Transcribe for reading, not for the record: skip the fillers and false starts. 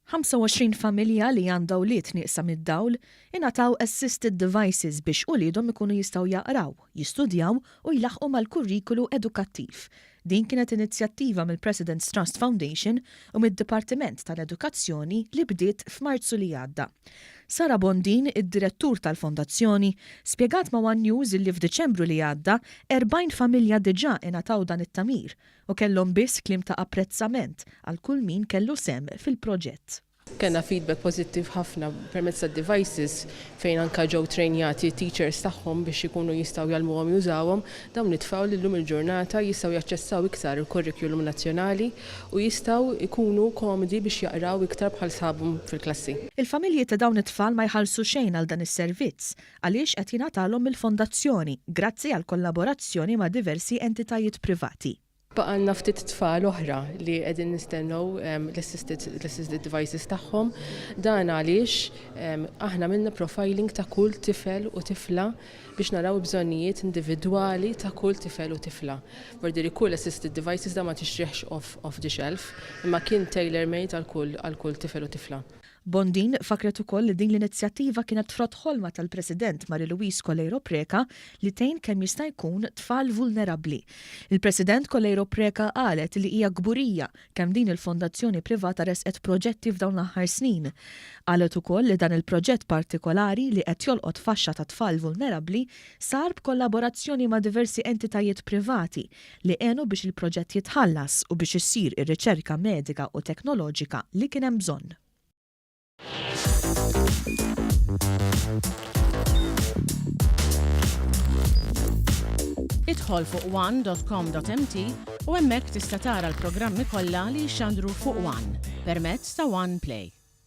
25 familja li għandha wlied Nieqsa Mid-Dawl ingħataw assisted devices biex uliedhom ikunu jistgħu jaqraw, jistudjaw u jlaħħqu mal-kurrikulu edukattiv. Din kienet inizjattiva mill-President's Trust Foundation u mid-Dipartiment tal-Edukazzjoni li bdiet f'Marzu li għadda. Sara Bondin, id-direttur tal-Fondazzjoni, spjegat ma' One News li f'Diċembru li għadda 40 familja diġà ingħataw dan it-tagħmir u kellhom biss kliem ta' apprezzament għal kull min kellu sehem fil-proġett. Kenna feedback pozittiv ħafna permezz tad-devices fejn anka ġew trejnjati teachers tagħhom biex ikunu jistgħu jgħallmuhom jużawhom, dawn it-tfal illum il-ġurnata jistgħu jaċċessaw iktar il-kurrikulum nazzjonali u jistgħu jkunu komdi biex jaqraw iktar bħal sħabhom fil-klassi. Il-familji ta' dawn it-tfal ma jħallsu xejn għal dan is-servizz għaliex qed jingħatalhom mill-Fondazzjoni grazzi għal kollaborazzjoni ma' diversi entitajiet privati. Baqalna ftit tfal oħra li qegħdin nistennew l-assisted devices tagħhom, dan għaliex aħna minna profiling ta' kull tifel u tifla biex naraw bżonnijiet individwali ta' kull tifel u tifla. Vordiri kull assisted devices da ma tixriħx off the shelf, imma kien tailor-made għal kull tifel u tifla. Bondin fakret ukoll li din l-inizjattiva kienet frott ħolma tal-President Marie-Louise Colleiro Preca li tgħin kemm jista' jkun tfal vulnerabbli. Il-President Colleiro Preca qalet li hija gburija kemm din il-Fondazzjoni privata resqet proġetti f'dawn l-aħħar snin. Qalet ukoll li dan il-proġett partikolari li qed jolqot faxxa ta' tfal vulnerabbli sar b'kollaborazzjoni ma' diversi entitajiet privati li għenu biex il-proġett jitħallas u biex issir ir-riċerka medika u teknoloġika li kien hemm bżonn. Idħol fuq one.com.mt u hemmhekk tista' tara l-programmi kollha li jxandru fuq One permezz ta' One Play.